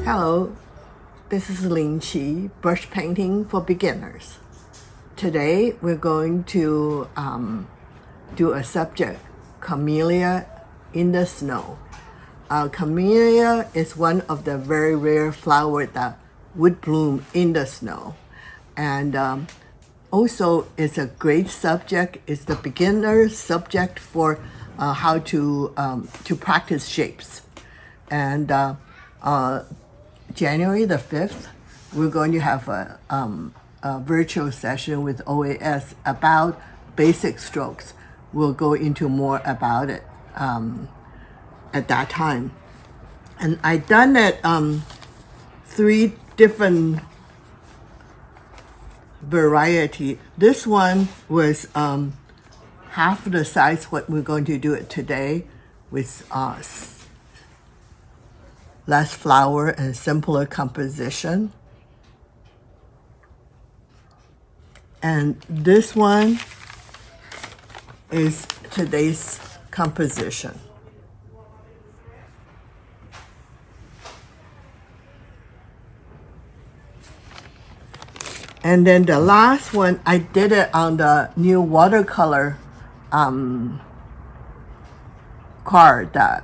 Hello, this is Ling Chi, brush painting for beginners. Today we're going to do a subject, Camellia in the snow. Camellia is one of the very rare flowers that would bloom in the snow. And also it's a great subject. It's the beginner subject for how to practice shapes. And January the 5th, we're going to have a virtual session with OAS about basic strokes. We'll go into more about it at that time. And I done it 3 different variety. This one was half the size what we're going to do it today, with less flower and simpler composition. And this one is today's composition. And then the last one, I did it on the new watercolor card that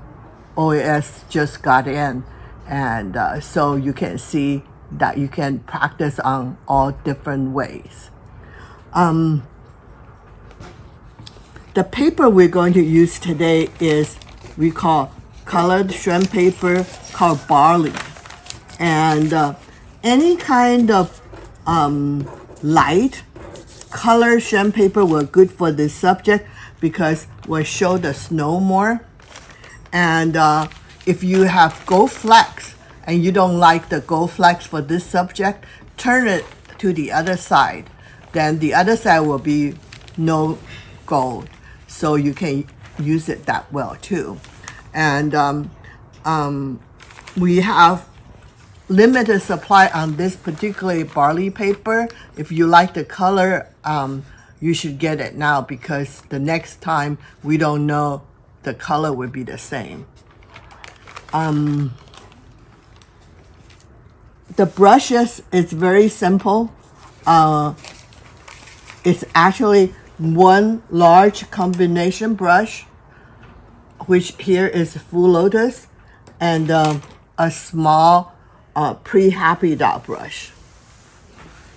OAS just got in. And so you can see that you can practice on all different ways. The paper we're going to use today is, we call colored Xuan paper, called Barley. And any kind of light color Xuan paper were good for this subject because we'll show the snow more. And if you have gold flecks and you don't like the gold flecks for this subject, turn it to the other side. Then the other side will be no gold. So you can use it that well too. And we have limited supply on this particular barley paper. If you like the color, you should get it now because the next time we don't know the color will be the same. The brushes is very simple. It's actually one large combination brush, which here is full Lotus, and a small pre-happy dot brush.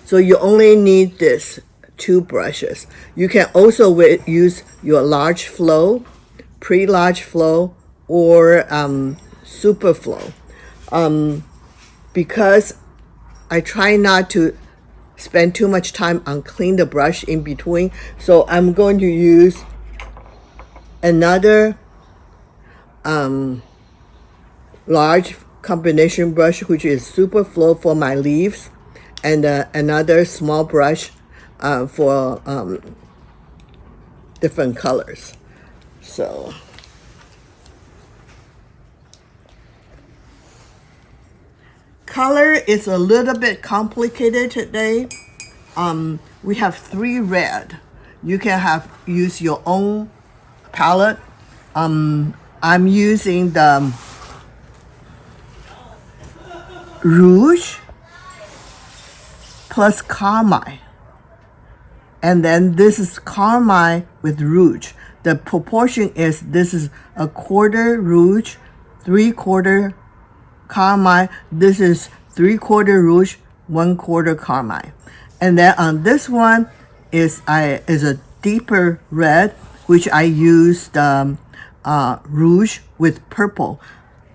So you only need this 2 brushes. You can also use your large flow, pre-large flow, or super flow. Because I try not to spend too much time on clean the brush in between, so I'm going to use another large combination brush, which is super flow for my leaves, and another small brush for different colors. So color is a little bit complicated today. We have 3 red. You can use your own palette. I'm using the Rouge plus Carmine. And then this is Carmine with Rouge. The proportion is, this is a quarter Rouge, 3/4 Carmine. This is 3/4 Rouge, 1/4 Carmine. And then on this one is a deeper red, which I used Rouge with purple.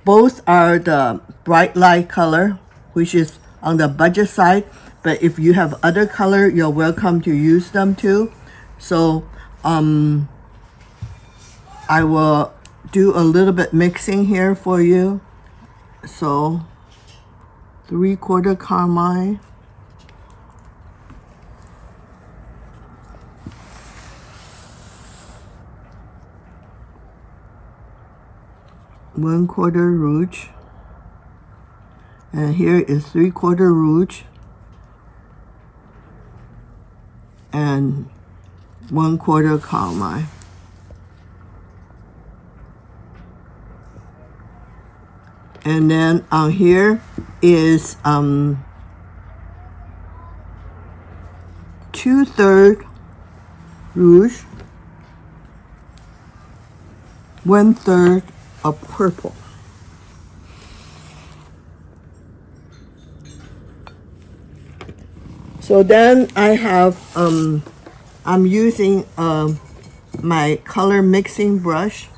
Both are the bright light color, which is on the budget side, but if you have other color, you're welcome to use them too. So I will do a little bit mixing here for you. So 3/4 Carmine, one quarter Rouge, and here is 3/4 Rouge and 1/4 Carmine. And then on here is 2/3 Rouge, 1/3 of purple. So then I have I'm using my color mixing brush,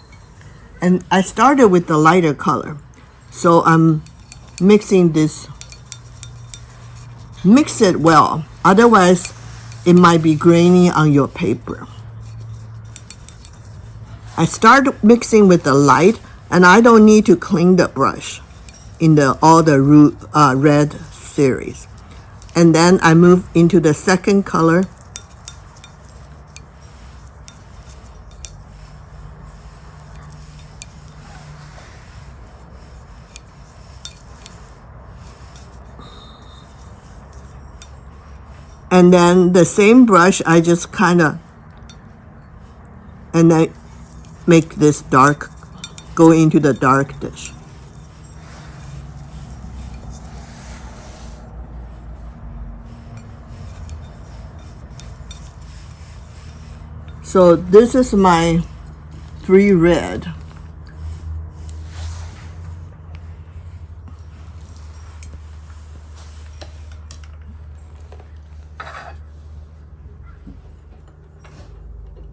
and I started with the lighter color. So I'm mixing this. Mix it well, otherwise it might be grainy on your paper. I start mixing with the light, and I don't need to clean the brush in all the red series. And then I move into the second color. And then the same brush, I just kind of, and I make this dark, go into the dark dish. So this is my 3 red.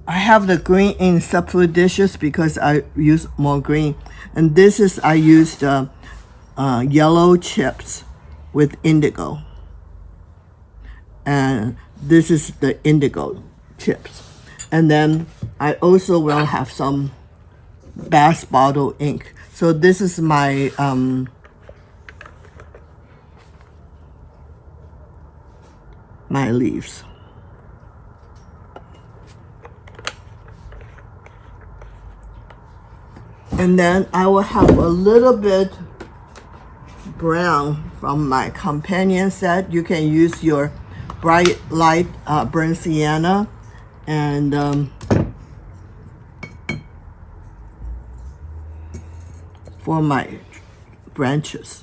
I have the green in separate dishes because I use more green. And this is, I used yellow chips with indigo. And this is the indigo chips. And then I also will have some Bass Bottle ink. So this is my my leaves. And then I will have a little bit brown from my companion set. You can use your bright light burnt sienna and for my branches.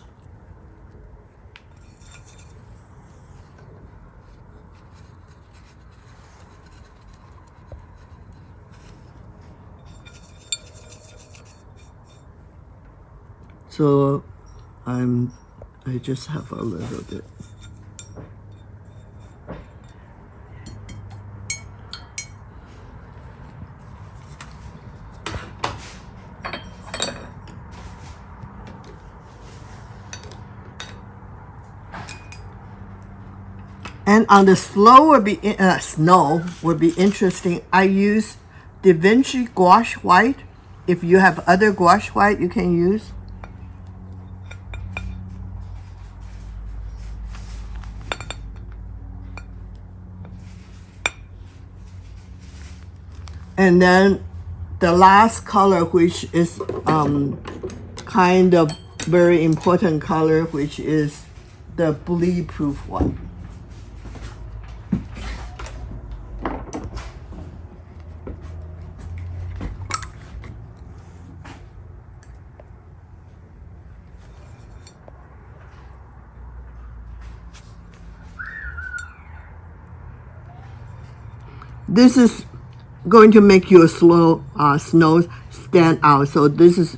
So I just have a little bit. And on the snow would be interesting. I use Da Vinci gouache white. If you have other gouache white, you can use. And then the last color, which is kind of very important color, which is the bleed-proof one. This is going to make your snow stand out, so this is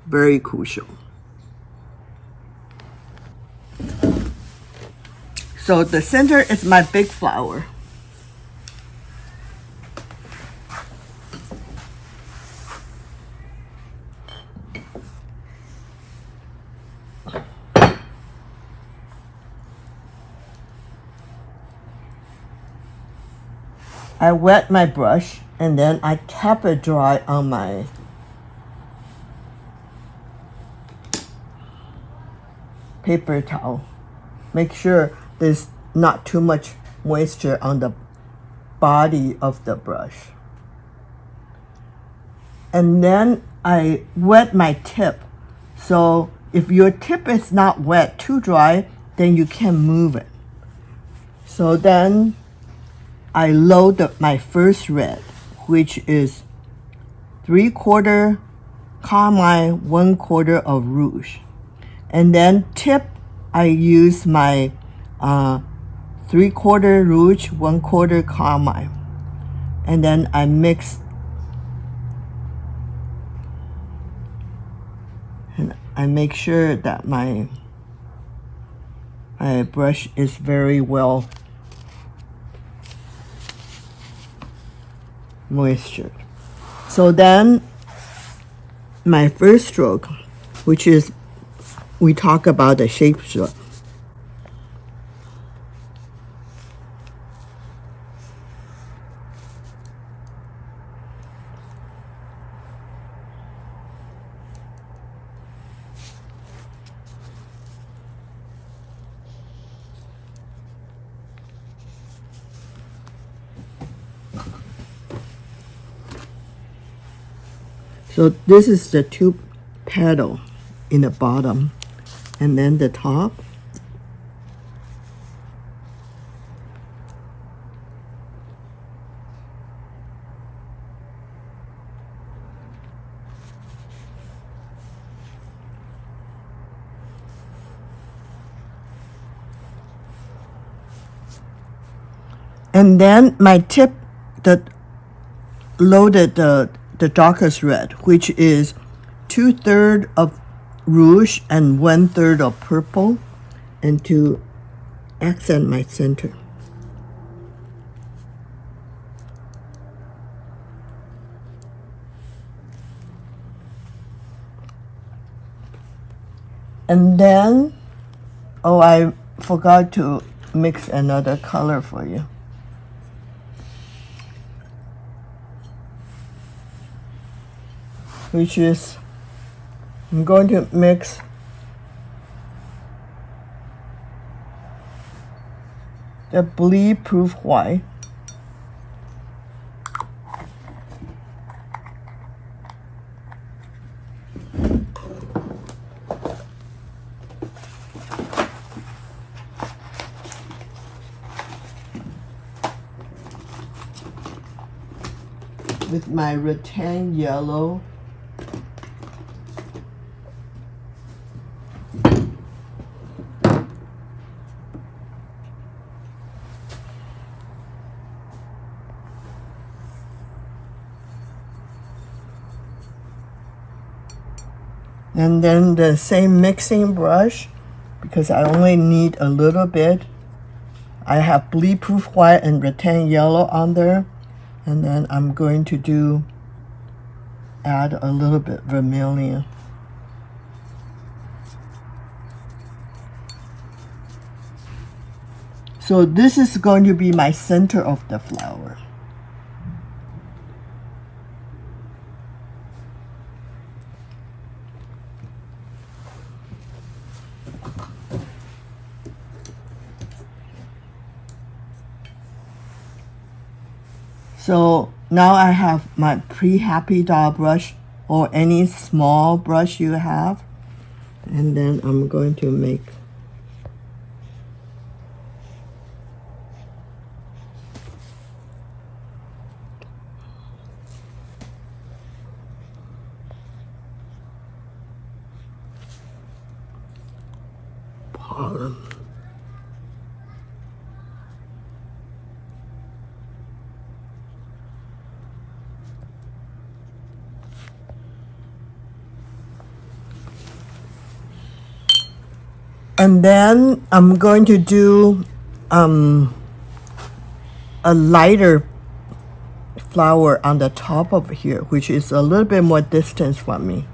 very crucial. So the center is my big flower. I wet my brush and then I tap it dry on my paper towel. Make sure there's not too much moisture on the body of the brush. And then I wet my tip. So if your tip is not wet, too dry, then you can move it. So then I load my first red, which is 3/4 Carmine, 1/4 of Rouge. And then tip, I use my 3/4 Rouge, 1/4 Carmine. And then I mix, and I make sure that my brush is very well moistured. So then my first stroke, which is, we talk about the shape stroke. So this is the two petal in the bottom, and then the top. And then my tip that loaded the darkest red, which is 2/3 of Rouge and 1/3 of purple, and to accent my center. And then, oh, I forgot to mix another color for you. Which is, I'm going to mix the bleed-proof white with my rattan yellow. And then the same mixing brush, because I only need a little bit. I have bleed-proof white and rattan yellow on there. And then I'm going to add a little bit vermilion. So this is going to be my center of the flower. So now I have my pre-happy doll brush or any small brush you have. And then I'm going to make pollen. And then I'm going to do a lighter flower on the top of here, which is a little bit more distance from me.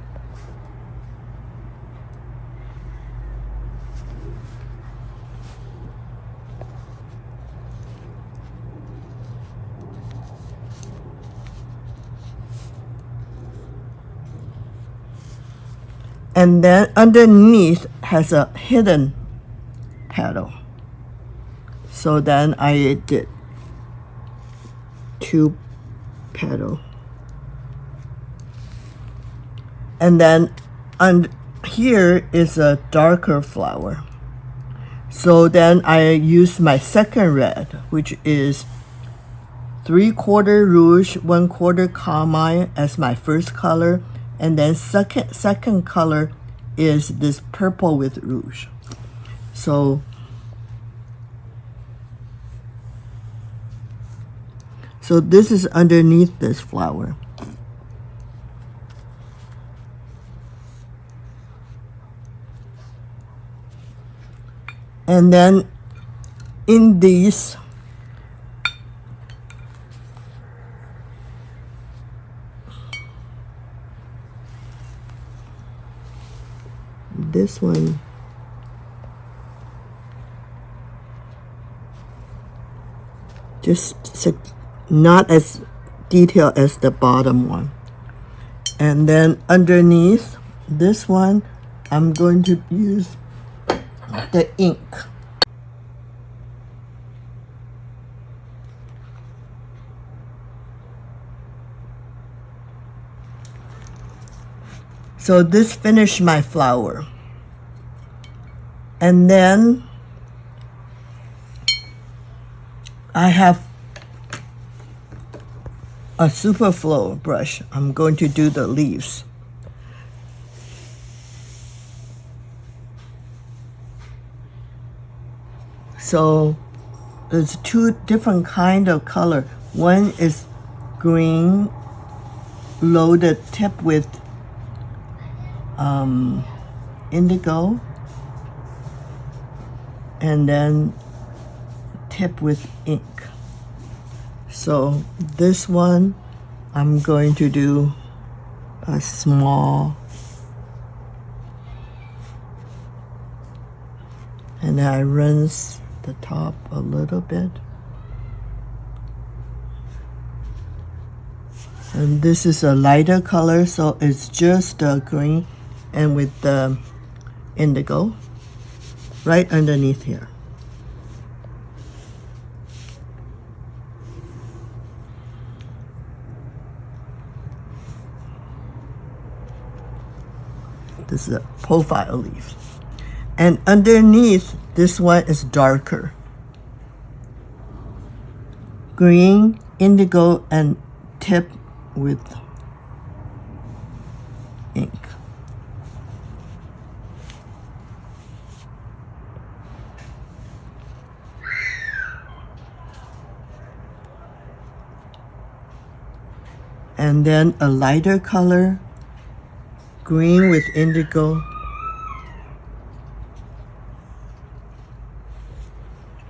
And then underneath has a hidden petal. So then I did 2 petals. And then here is a darker flower. So then I use my second red, which is 3/4 Rouge, 1/4 Carmine as my first color. And then second color is this purple with Rouge. So this is underneath this flower. And then in these, this one, just not as detailed as the bottom one. And then underneath this one, I'm going to use the ink. So this finished my flower. And then I have a superflow brush. I'm going to do the leaves. So there's 2 different kind of color. One is green loaded tip with indigo, and then tip with ink. So this one I'm going to do a small, and then I rinse the top a little bit. And this is a lighter color, so it's just green and with the indigo right underneath here. This is a profile leaf. And underneath, this one is darker. Green, indigo, and tip with ink. And then a lighter color, green with indigo.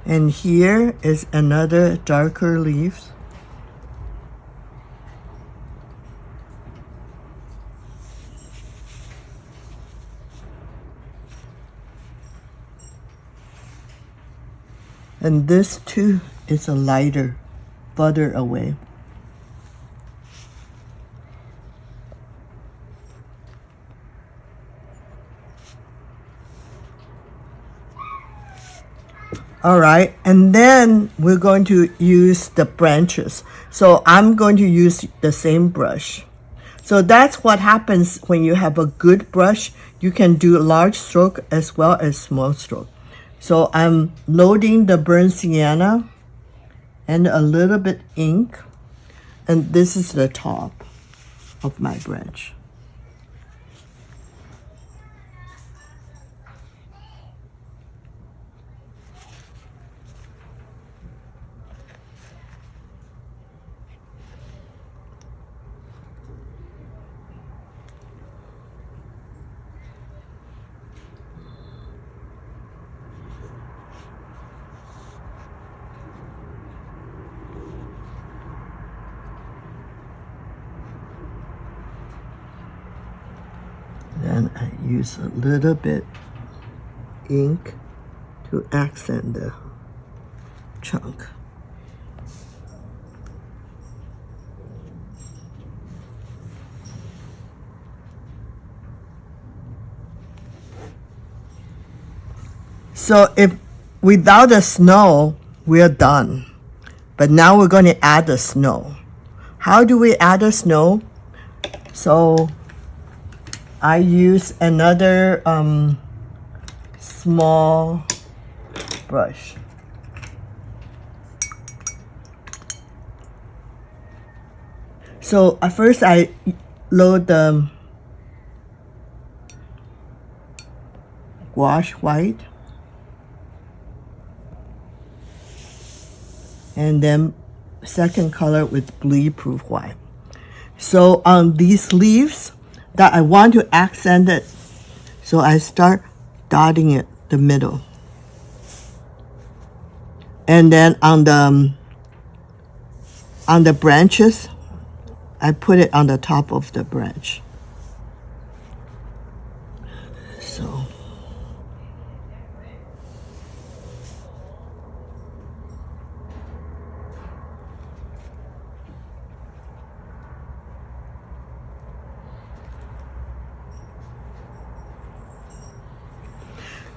And here is another darker leaf. And this too is a lighter, further away. All right, and then we're going to use the branches. So I'm going to use the same brush. So that's what happens when you have a good brush. You can do large stroke as well as small stroke. So I'm loading the burnt sienna and a little bit ink. And this is the top of my branch. Then I use a little bit ink to accent the chunk. So if without the snow, we're done. But now we're going to add the snow. How do we add the snow? So I use another small brush. So at first I load the gouache white, and then second color with bleed-proof white. So on these leaves that I want to accent it, so I start dotting it the middle. And then on the branches, I put it on the top of the branch.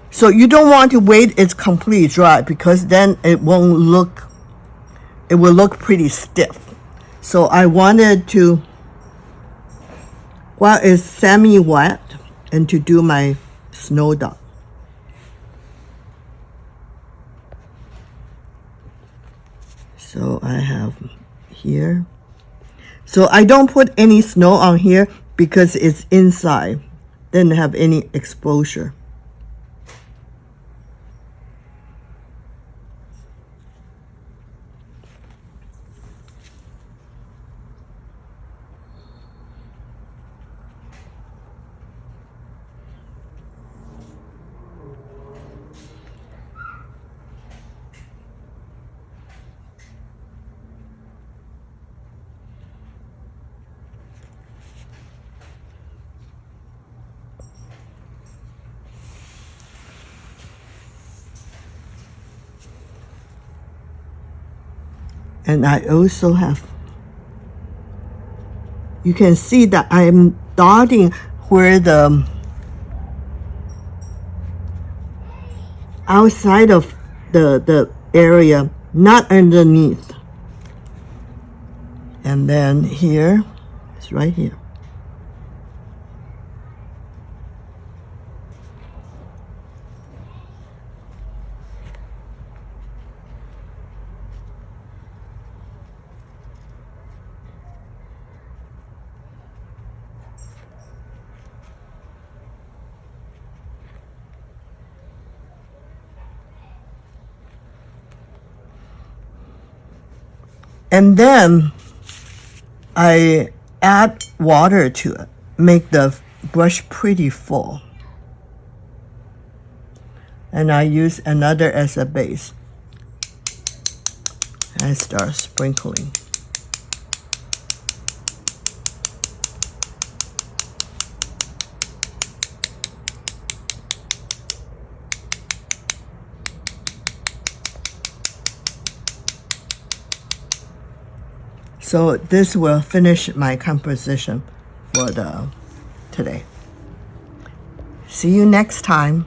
So you don't want to wait it's completely dry, because then it will look pretty stiff. So I wanted to, while it's semi-wet, and to do my snow dot. So I have here. So I don't put any snow on here because it's inside. Didn't have any exposure. And I also have, you can see that I'm dotting where the outside of the area, not underneath. And then here, it's right here. And then I add water to it, make the brush pretty full. And I use another as a base. I start sprinkling. So this will finish my composition for today. See you next time.